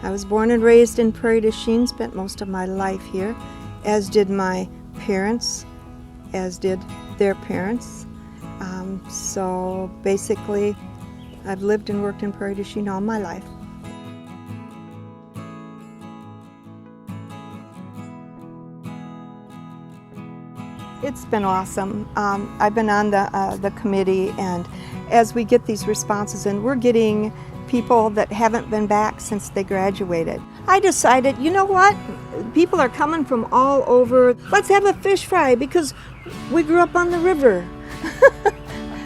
I was born and raised in Prairie du Chien, spent most of my life here, as did my parents, as did their parents. So basically, I've lived and worked in Prairie du Chien all my life. It's been awesome. I've been on the committee, and as we get these responses in, we're getting people that haven't been back since they graduated. I decided, you know what? People are coming from all over. Let's have a fish fry because we grew up on the river.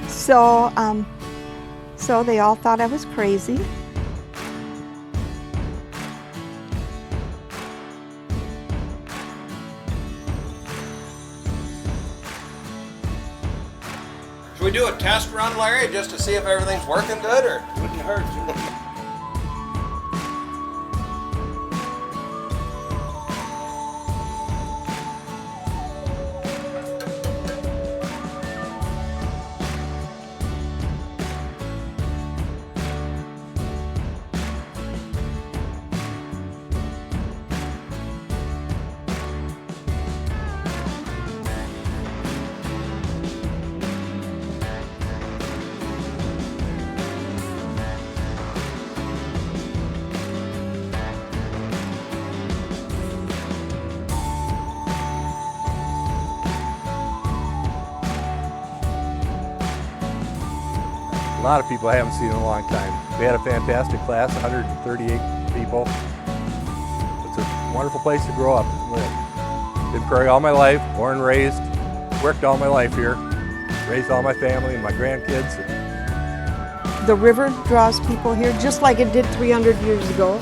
So they all thought I was crazy. Should we do a test run, Larry, just to see if everything's working good, or? Wouldn't hurt. A lot of people I haven't seen in a long time. We had a fantastic class, 138 people. It's a wonderful place to grow up and live. Been Prairie all my life, born and raised, worked all my life here, raised all my family and my grandkids. The river draws people here just like it did 300 years ago.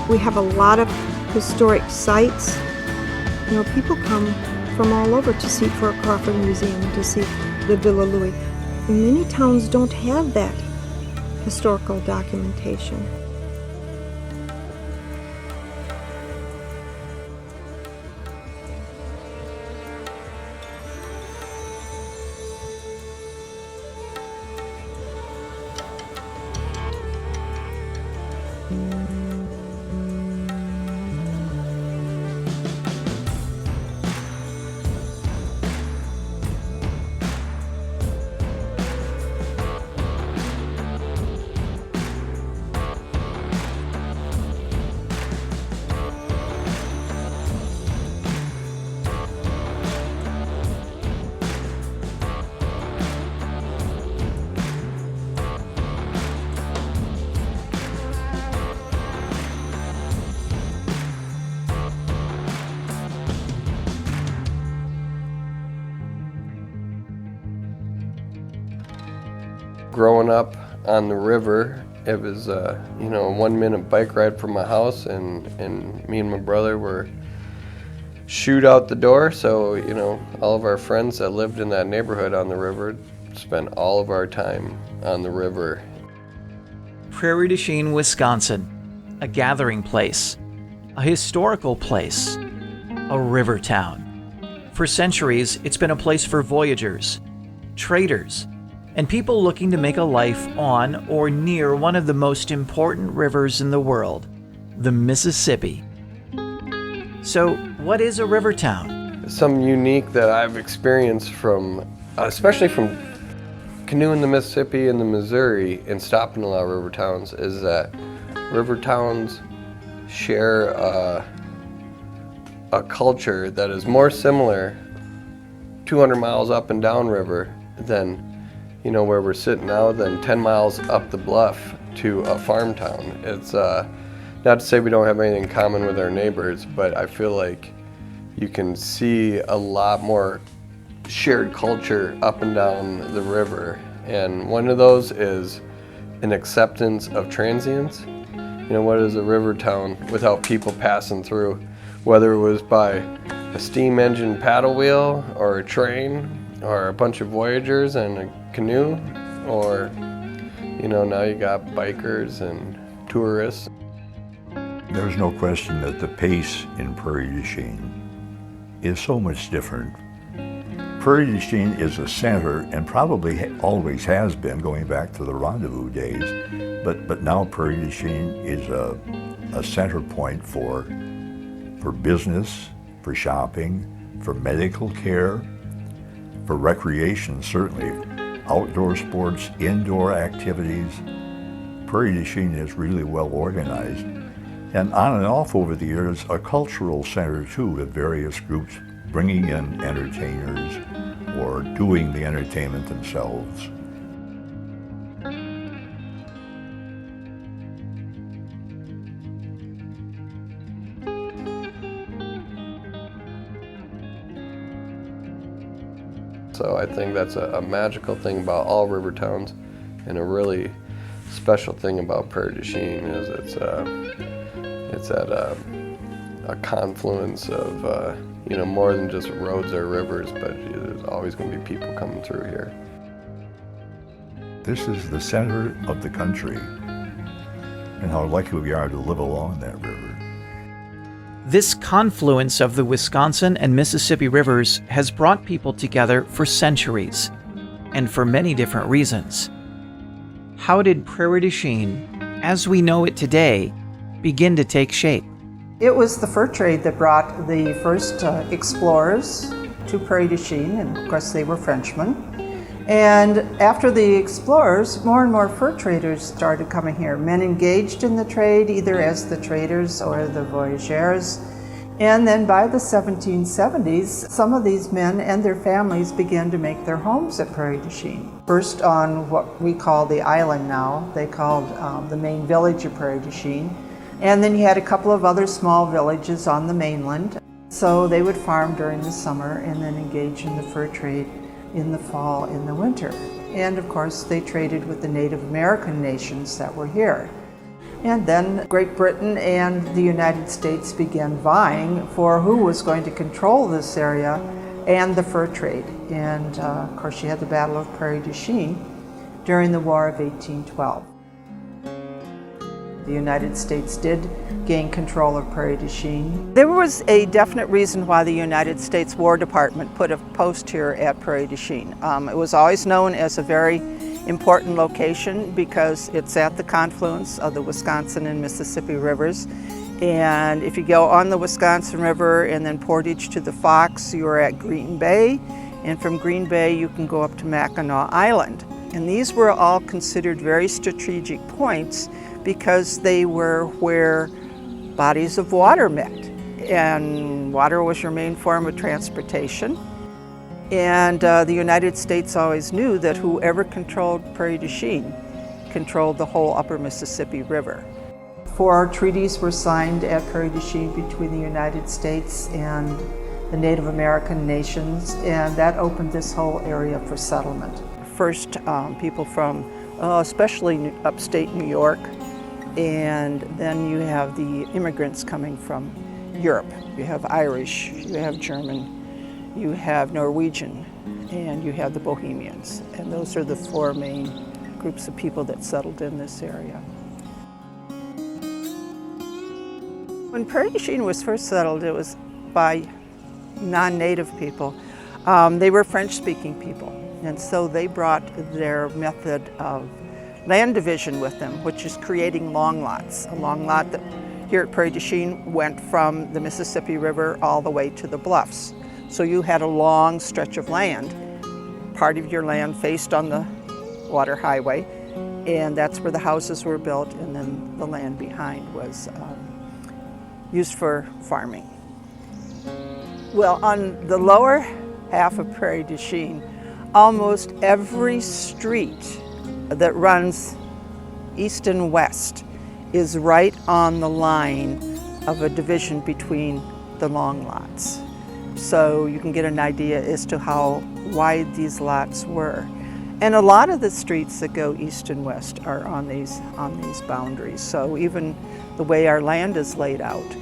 We have a lot of historic sites. You know, people come from all over to see Fort Crawford Museum, to see the Villa Louis. And many towns don't have that historical documentation. Growing up on the river, it was a 1-minute bike ride from my house, and me and my brother were shoot out the door. So all of our friends that lived in that neighborhood on the river spent all of our time on the river. Prairie du Chien, Wisconsin, a gathering place, a historical place, a river town. For centuries, it's been a place for voyagers, traders, and people looking to make a life on or near one of the most important rivers in the world, the Mississippi. So, what is a river town? Something unique that I've experienced especially from canoeing the Mississippi and the Missouri and stopping a lot of river towns, is that river towns share a culture that is more similar 200 miles up and down river than where we're sitting now, than 10 miles up the bluff to a farm town. It's not to say we don't have anything in common with our neighbors, but I feel like you can see a lot more shared culture up and down the river. And one of those is an acceptance of transients. What is a river town without people passing through, whether it was by a steam engine paddle wheel or a train or a bunch of voyagers and a canoe, or now you got bikers and tourists. There's no question that the pace in Prairie du Chien is so much different Prairie du Chien is a center, and probably always has been, going back to the rendezvous days. But now Prairie du Chien is a center point for business, for shopping, for medical care, for recreation, certainly, outdoor sports, indoor activities. Prairie du Chien is really well organized. And on and off over the years, a cultural center too, with various groups bringing in entertainers or doing the entertainment themselves. So I think that's a magical thing about all river towns, and a really special thing about Prairie du Chien is it's at a confluence of more than just roads or rivers, but there's always going to be people coming through here. This is the center of the country, and how lucky we are to live along that river. This confluence of the Wisconsin and Mississippi rivers has brought people together for centuries, and for many different reasons. How did Prairie du Chien, as we know it today, begin to take shape? It was the fur trade that brought the first explorers to Prairie du Chien, and of course they were Frenchmen. And after the explorers, more and more fur traders started coming here. Men engaged in the trade, either as the traders or the voyageurs. And then by the 1770s, some of these men and their families began to make their homes at Prairie du Chien. First on what we call the island now. They called the main village of Prairie du Chien. And then you had a couple of other small villages on the mainland. So they would farm during the summer and then engage in the fur trade in the fall, in the winter. And of course they traded with the Native American nations that were here. And then Great Britain and the United States began vying for who was going to control this area and the fur trade. And of course you had the Battle of Prairie du Chien during the War of 1812. The United States did gain control of Prairie du Chien. There was a definite reason why the United States War Department put a post here at Prairie du Chien. It was always known as a very important location because it's at the confluence of the Wisconsin and Mississippi rivers. And if you go on the Wisconsin River and then portage to the Fox, you're at Green Bay. And from Green Bay, you can go up to Mackinac Island. And these were all considered very strategic points because they were where bodies of water met. And water was your main form of transportation. And the United States always knew that whoever controlled Prairie du Chien controlled the whole upper Mississippi River. 4 treaties were signed at Prairie du Chien between the United States and the Native American nations, and that opened this whole area for settlement. First, people from especially upstate New York, and then you have the immigrants coming from Europe. You have Irish, you have German, you have Norwegian, and you have the Bohemians. And those are the 4 main groups of people that settled in this area. When Prairie du Chien was first settled, it was by non-native people. They were French-speaking people, and so they brought their method of land division with them, which is creating long lots. A long lot that here at Prairie du Chien went from the Mississippi River all the way to the bluffs. So you had a long stretch of land. Part of your land faced on the water highway, and that's where the houses were built, and then the land behind was used for farming. Well, on the lower half of Prairie du Chien, almost every street that runs east and west is right on the line of a division between the long lots. So you can get an idea as to how wide these lots were. And a lot of the streets that go east and west are on these boundaries. So even the way our land is laid out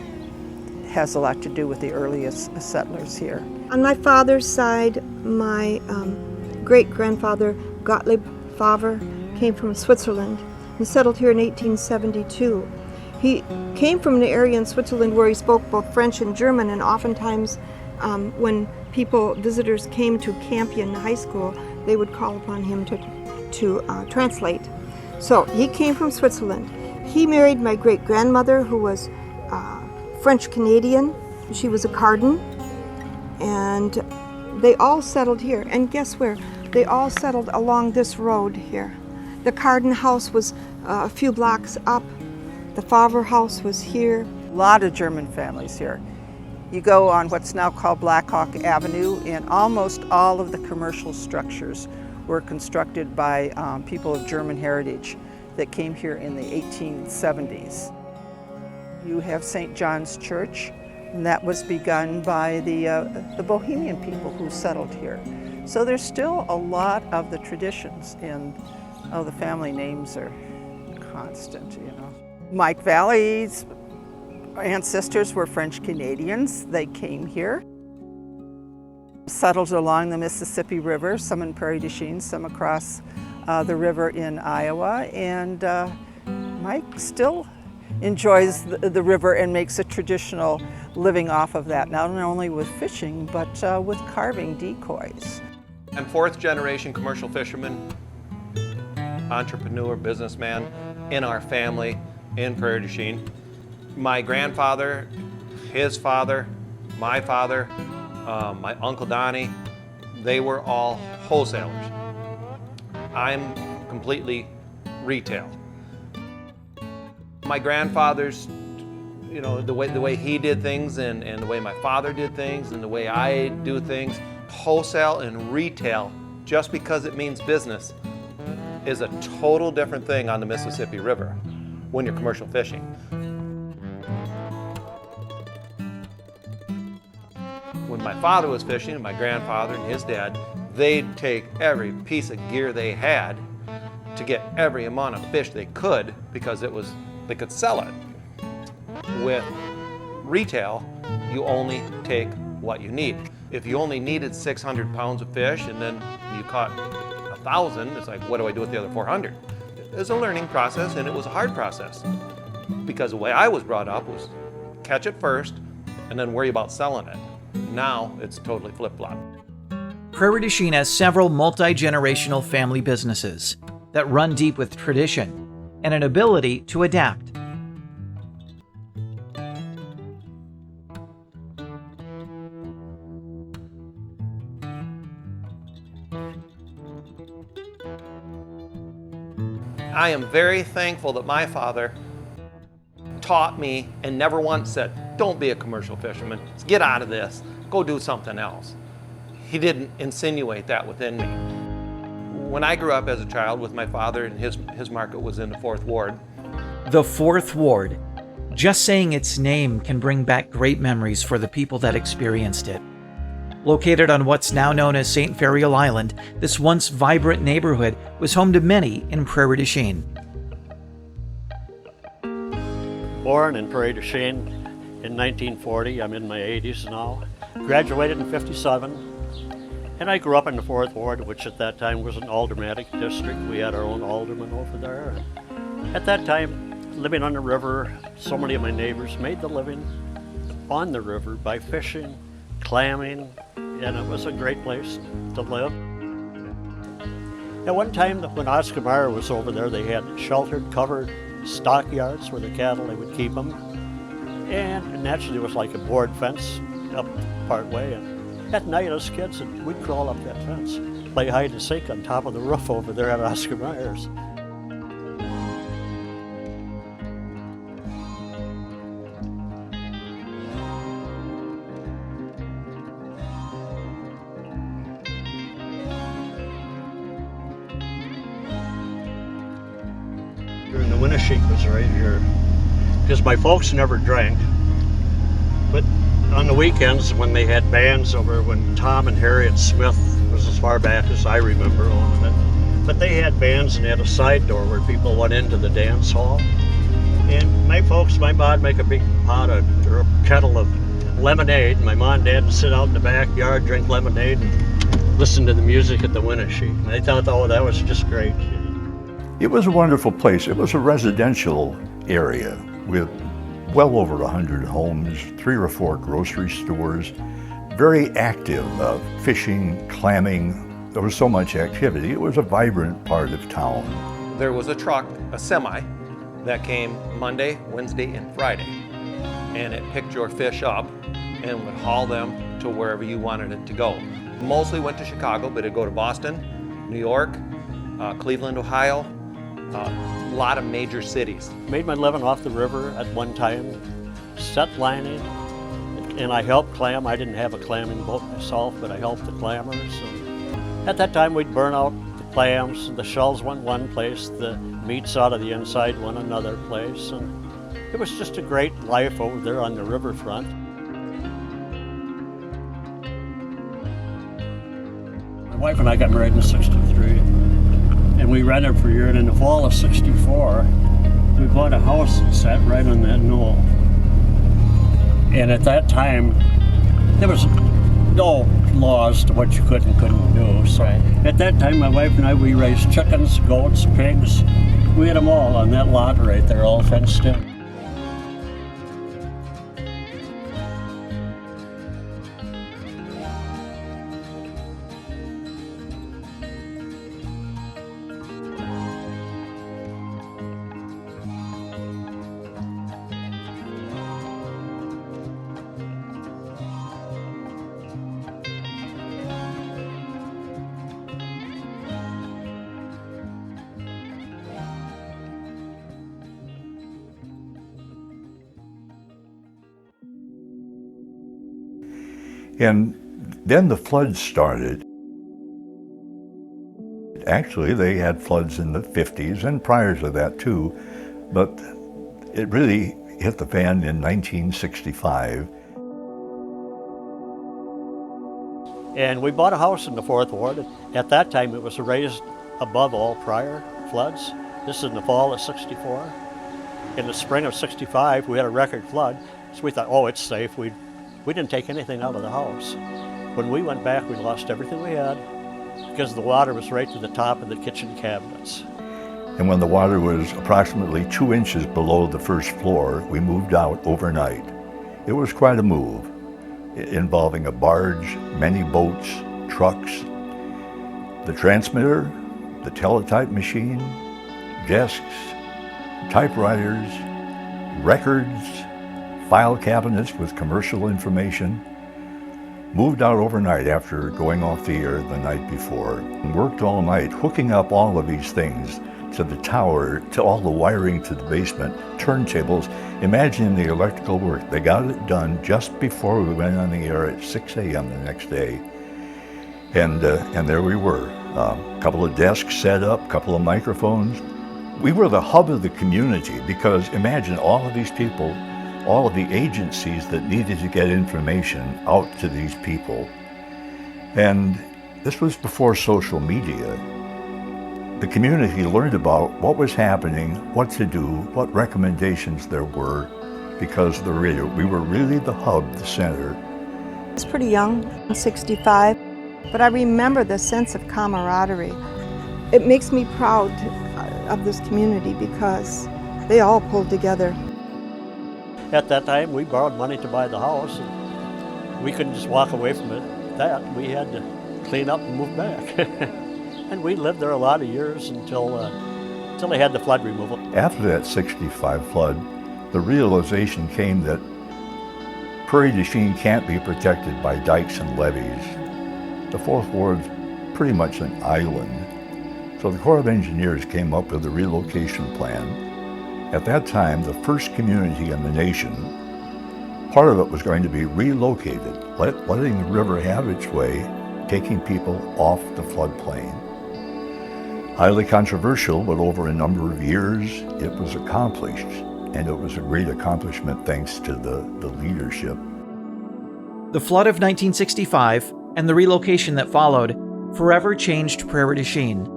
has a lot to do with the earliest settlers here. On my father's side, my great-grandfather Gottlieb Favre came from Switzerland and settled here in 1872. He came from an area in Switzerland where he spoke both French and German, and oftentimes when visitors came to Campion High School, they would call upon him to translate. So he came from Switzerland. He married my great-grandmother, who was French-Canadian. She was a Cardin, and they all settled here. And guess where? They all settled along this road here. The Cardin house was a few blocks up. The Favre house was here. A lot of German families here. You go on what's now called Black Hawk Avenue, and almost all of the commercial structures were constructed by people of German heritage that came here in the 1870s. You have St. John's Church, and that was begun by the Bohemian people who settled here. So there's still a lot of the traditions, and the family names are constant, you know. Mike Valley's ancestors were French Canadians. They came here, settled along the Mississippi River, some in Prairie du Chien, some across the river in Iowa, and Mike still enjoys the river and makes a traditional living off of that, not only with fishing, but with carving decoys. I'm fourth generation commercial fisherman, entrepreneur, businessman in our family in Prairie du Chien. My grandfather, his father, my father, my Uncle Donnie, they were all wholesalers. I'm completely retail. My grandfather's, you know, the way he did things and the way my father did things and the way I do things, wholesale and retail, just because it means business, is a total different thing on the Mississippi River when you're commercial fishing. When my father was fishing, and my grandfather and his dad, they'd take every piece of gear they had to get every amount of fish they could because they could sell it. With retail, you only take what you need. If you only needed 600 pounds of fish and then you caught 1,000, it's like, what do I do with the other 400? It was a learning process, and it was a hard process because the way I was brought up was catch it first and then worry about selling it. Now it's totally flip-flop. Prairie du Chien has several multi-generational family businesses that run deep with tradition and an ability to adapt. I am very thankful that my father taught me and never once said, don't be a commercial fisherman, get out of this, go do something else. He didn't insinuate that within me. When I grew up as a child with my father, and his market was in the 4th Ward. The 4th Ward. Just saying its name can bring back great memories for the people that experienced it. Located on what's now known as St. Ferial Island, this once vibrant neighborhood was home to many in Prairie du Chien. Born in Prairie du Chien in 1940, I'm in my 80s now. Graduated in 57, and I grew up in the 4th Ward, which at that time was an aldermanic district. We had our own alderman over there. At that time, living on the river, so many of my neighbors made the living on the river by fishing, clamming, and it was a great place to live. At one time, when Aschom was over there, they had sheltered, covered stockyards where the cattle, they would keep them. And naturally, there was like a board fence up part way. And at night, us kids, we'd crawl up that fence, play hide and seek on top of the roof over there at Aschom. And the Winnesheik was right here, because my folks never drank, but on the weekends when they had bands over, when Tom and Harriet Smith was as far back as I remember owning it, but they had bands and they had a side door where people went into the dance hall, and my folks, my mom would make a big pot or a kettle of lemonade, and my mom and dad would sit out in the backyard, drink lemonade, and listen to the music at the Winnesheik, and they thought, oh, that was just great. It was a wonderful place. It was a residential area with well over 100 homes, 3 or 4 grocery stores, very active, fishing, clamming. There was so much activity. It was a vibrant part of town. There was a truck, a semi, that came Monday, Wednesday, and Friday. And it picked your fish up and would haul them to wherever you wanted it to go. Mostly went to Chicago, but it'd go to Boston, New York, Cleveland, Ohio, a lot of major cities. Made my living off the river at one time, set lining, and I helped clam. I didn't have a clamming boat myself, but I helped the clammers. And at that time, we'd burn out the clams. The shells went one place, the meats out of the inside went another place, and it was just a great life over there on the riverfront. My wife and I got married in '63, and we rented for a year, and in the fall of '64, we bought a house that sat right on that knoll. And at that time, there was no laws to what you could and couldn't do. So at that time, my wife and I, we raised chickens, goats, pigs. We had them all on that lot right there, all fenced in. And then the floods started. Actually, they had floods in the 50s and prior to that too, but it really hit the fan in 1965. And we bought a house in the 4th Ward. At that time, it was raised above all prior floods. This is in the fall of '64. In the spring of '65, we had a record flood, so we thought, oh, it's safe. We didn't take anything out of the house. When we went back, we lost everything we had because the water was right to the top of the kitchen cabinets. And when the water was approximately 2 inches below the first floor, we moved out overnight. It was quite a move, involving a barge, many boats, trucks, the transmitter, the teletype machine, desks, typewriters, records, file cabinets with commercial information. Moved out overnight after going off the air the night before, and worked all night hooking up all of these things to the tower, to all the wiring to the basement, turntables. Imagine the electrical work. They got it done just before we went on the air at 6 a.m. the next day. And there we were. A couple of desks set up, a couple of microphones. We were the hub of the community because imagine all of these people, all of the agencies that needed to get information out to these people. And this was before social media. The community learned about what was happening, what to do, what recommendations there were, because of the radio. We were really the hub, the center. I was pretty young, 65, but I remember the sense of camaraderie. It makes me proud of this community because they all pulled together. At that time, we borrowed money to buy the house, and we couldn't just walk away from that. We had to clean up and move back. And we lived there a lot of years until they had the flood removal. After that '65 flood, the realization came that Prairie du Chien can't be protected by dikes and levees. The 4th Ward's pretty much an island. So the Corps of Engineers came up with a relocation plan. At that time, the first community in the nation, part of it was going to be relocated, letting the river have its way, taking people off the floodplain. Highly controversial, but over a number of years, it was accomplished, and it was a great accomplishment thanks to the leadership. The flood of 1965 and the relocation that followed forever changed Prairie du Chien.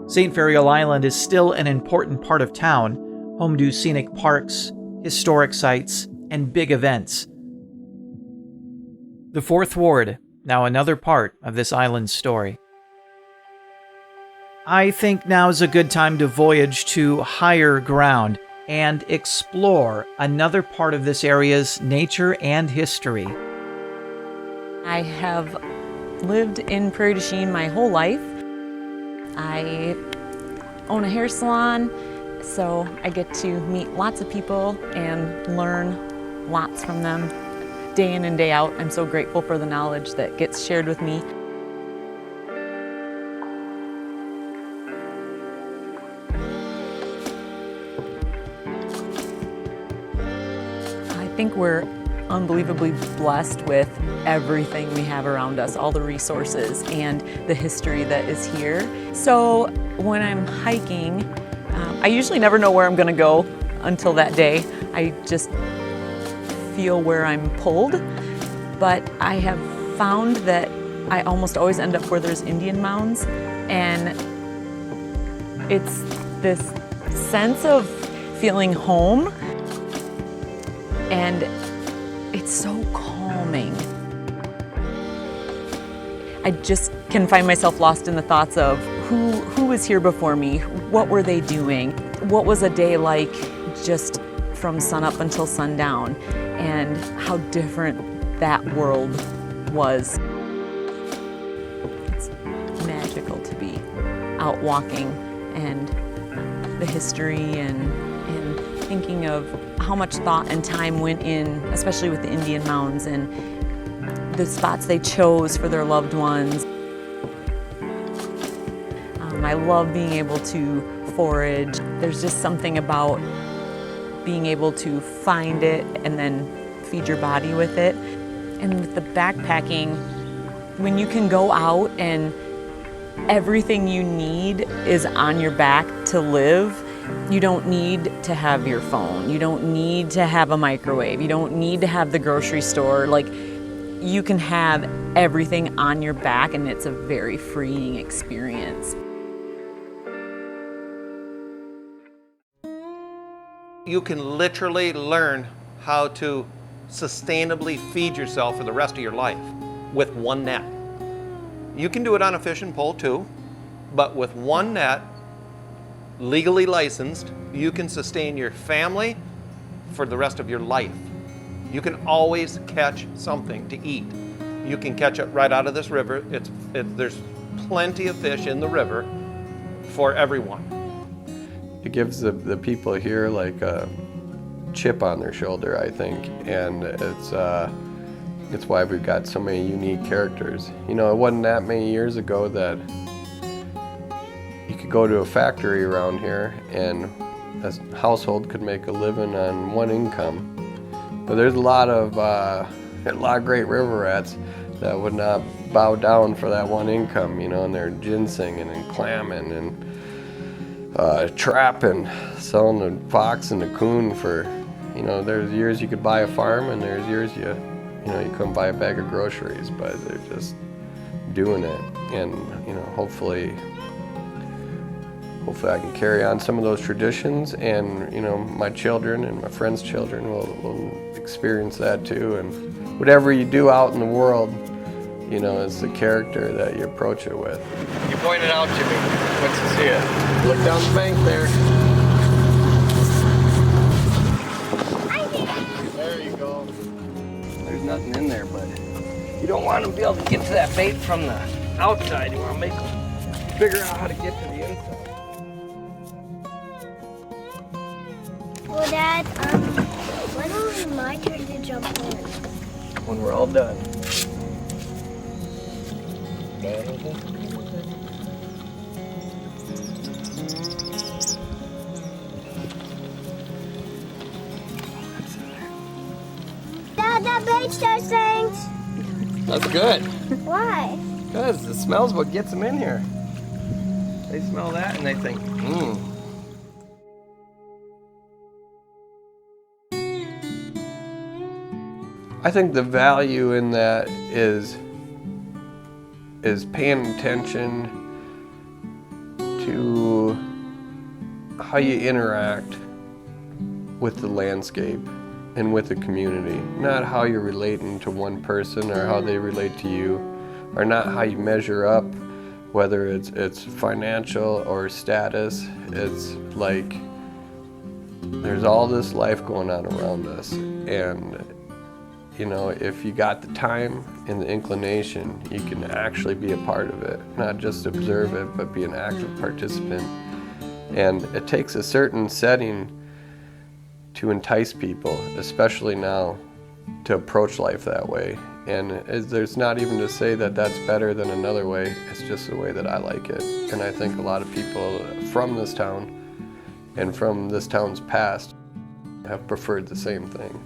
St. Ferial Island is still an important part of town, home to scenic parks, historic sites, and big events. The 4th Ward, now another part of this island's story. I think now's a good time to voyage to higher ground and explore another part of this area's nature and history. I have lived in Prairie du Chien my whole life. I own a hair salon, so I get to meet lots of people and learn lots from them day in and day out. I'm so grateful for the knowledge that gets shared with me. I think we're unbelievably blessed with everything we have around us, all the resources and the history that is here. So when I'm hiking, I usually never know where I'm gonna go until that day. I just feel where I'm pulled, but I have found that I almost always end up where there's Indian mounds, and it's this sense of feeling home, and it's so calming. I just can find myself lost in the thoughts of who was here before me, what were they doing, what was a day like just from sunup until sundown, and how different that world was. It's magical to be out walking and the history and thinking of how much thought and time went in, especially with the Indian mounds and the spots they chose for their loved ones. I love being able to forage. There's just something about being able to find it and then feed your body with it. And with the backpacking, when you can go out and everything you need is on your back to live, you don't need to have your phone. You don't need to have a microwave. You don't need to have the grocery store. Like, you can have everything on your back, and it's a very freeing experience. You can literally learn how to sustainably feed yourself for the rest of your life with one net. You can do it on a fishing pole too, but with one net, legally licensed, you can sustain your family for the rest of your life. You can always catch something to eat. You can catch it right out of this river. There's plenty of fish in the river for everyone. It gives the people here like a chip on their shoulder, I think, and it's why we've got so many unique characters. You know, it wasn't that many years ago that you could go to a factory around here and a household could make a living on one income. But there's a lot of great river rats that would not bow down for that one income, you know, and they're ginsenging and clamming and trapping, selling the fox and the coon for, you know, there's years you could buy a farm and there's years you couldn't buy a bag of groceries, but they're just doing it. And, you know, hopefully I can carry on some of those traditions, and, you know, my children and my friends' children will experience that too. And whatever you do out in the world, you know, it's the character that you approach it with. You pointed out to me. Once you see it, look down the bank there. There you go. There's nothing in there, but you don't want them to be able to get to that bait from the outside. You want to make them figure out how to get to the inside. Well, Dad, when will it be my turn to jump in? When we're all done. Dad, that bait still stinks. That's good. Why? Because the smell's what gets them in here. They smell that and they think, I think the value in that is paying attention to how you interact with the landscape and with the community. Not how you're relating to one person or how they relate to you, or not how you measure up, whether it's financial or status. It's like there's all this life going on around us, and you know, if you got the time and the inclination, you can actually be a part of it, not just observe it, but be an active participant. And it takes a certain setting to entice people, especially now, to approach life that way. And there's not even to say that that's better than another way, it's just the way that I like it. And I think a lot of people from this town and from this town's past have preferred the same thing.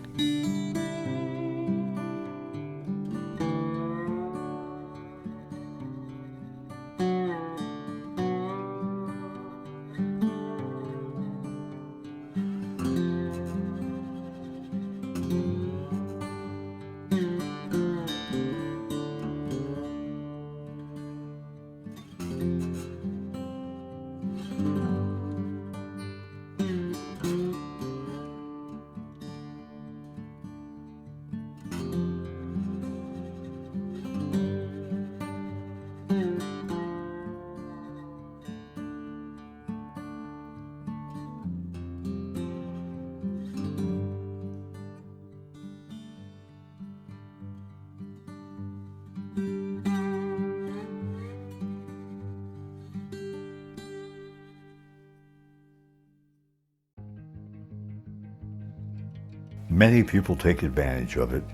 Many people take advantage of it,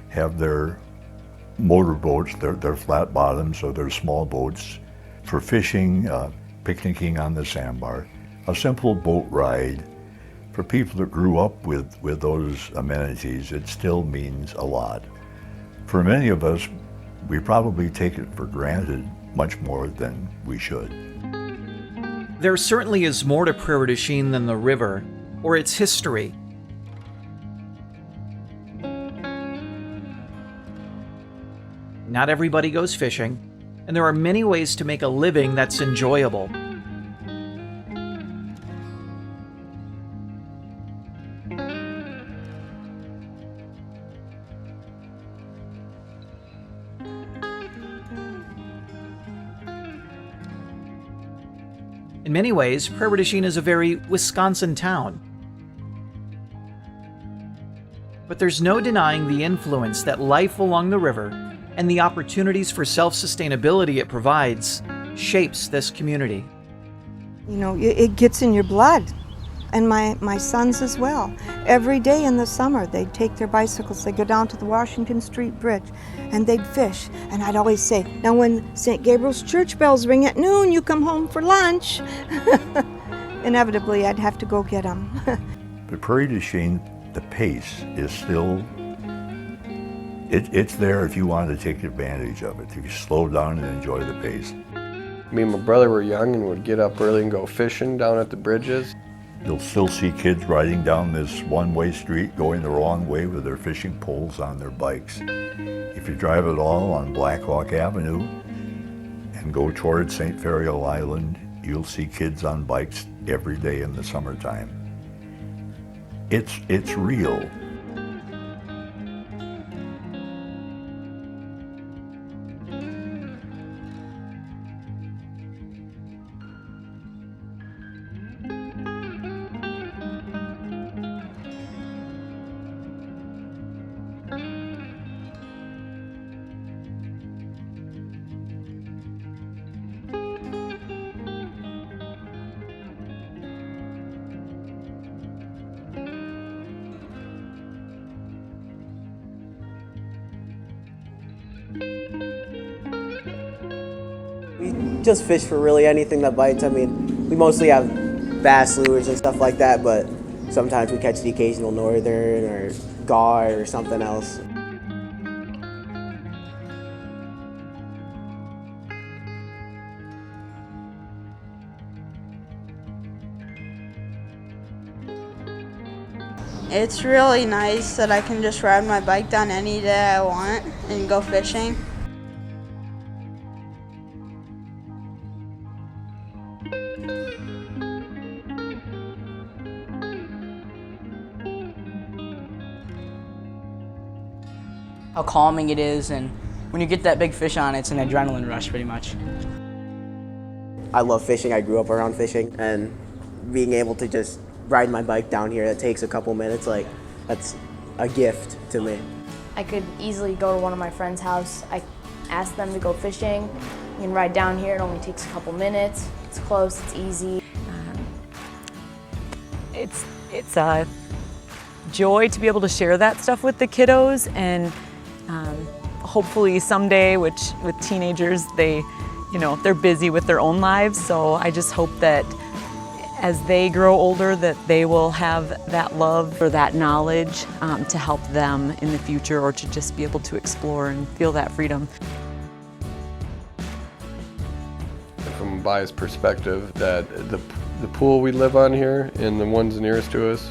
have their motorboats, their flat bottoms or their small boats for fishing, picnicking on the sandbar, a simple boat ride. For people that grew up with those amenities, it still means a lot. For many of us, we probably take it for granted much more than we should. There certainly is more to Prairie du Chien than the river or its history. Not everybody goes fishing, and there are many ways to make a living that's enjoyable. In many ways, Prairie du Chien is a very Wisconsin town. But there's no denying the influence that life along the river and the opportunities for self-sustainability it provides shapes this community. You know, it gets in your blood, and my sons as well. Every day in the summer, they'd take their bicycles, they'd go down to the Washington Street Bridge, and they'd fish. And I'd always say, now when St. Gabriel's church bells ring at noon, you come home for lunch. Inevitably, I'd have to go get them. But Prairie du Chien, the pace is still, it's there if you want to take advantage of it, if you slow down and enjoy the pace. Me and my brother were young and would get up early and go fishing down at the bridges. You'll still see kids riding down this one-way street going the wrong way with their fishing poles on their bikes. If you drive at all on Black Hawk Avenue and go toward St. Ferial Island, you'll see kids on bikes every day in the summertime. It's real. We just fish for really anything that bites. I mean, we mostly have bass lures and stuff like that, but sometimes we catch the occasional northern or gar or something else. It's really nice that I can just ride my bike down any day I want and go fishing. How calming it is, and when you get that big fish on, it's an adrenaline rush pretty much. I love fishing. I grew up around fishing, and being able to just ride my bike down here that takes a couple minutes, like, that's a gift to me. I could easily go to one of my friends' house. I ask them to go fishing. You can ride down here. It only takes a couple minutes. It's close. It's easy. It's a joy to be able to share that stuff with the kiddos, and hopefully someday, which with teenagers, they're busy with their own lives. So I just hope that as they grow older, that they will have that love or that knowledge to help them in the future, or to just be able to explore and feel that freedom. From a biased perspective, that the pool we live on here and the ones nearest to us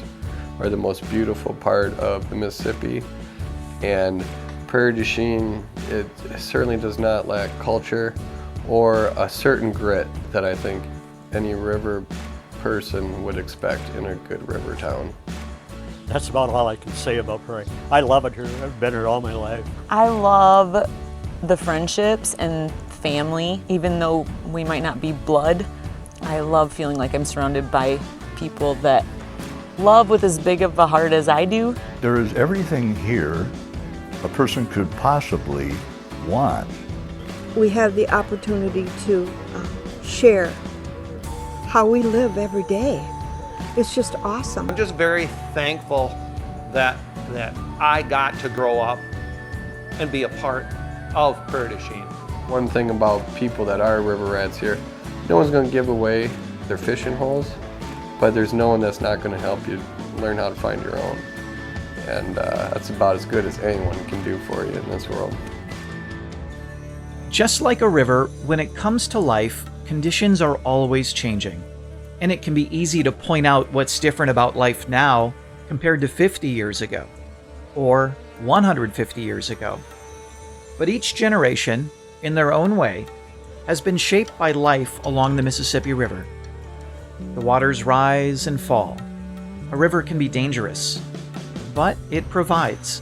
are the most beautiful part of the Mississippi. And Prairie du Chien, it certainly does not lack culture or a certain grit that I think any river person would expect in a good river town. That's about all I can say about Prairie. I love it here. I've been here all my life. I love the friendships and family, even though we might not be blood. I love feeling like I'm surrounded by people that love with as big of a heart as I do. There is everything here a person could possibly want. We have the opportunity to share how we live every day. It's just awesome. I'm just very thankful that I got to grow up and be a part of Prairie du Chien. One thing about people that are river rats here, no one's going to give away their fishing holes, but there's no one that's not going to help you learn how to find your own. And that's about as good as anyone can do for you in this world. Just like a river, when it comes to life, conditions are always changing. And it can be easy to point out what's different about life now compared to 50 years ago, or 150 years ago. But each generation, in their own way, has been shaped by life along the Mississippi River. The waters rise and fall. A river can be dangerous, but it provides.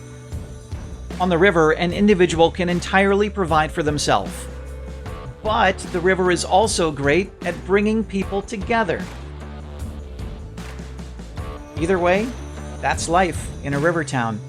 On the river, an individual can entirely provide for themselves. But the river is also great at bringing people together. Either way, that's life in a river town.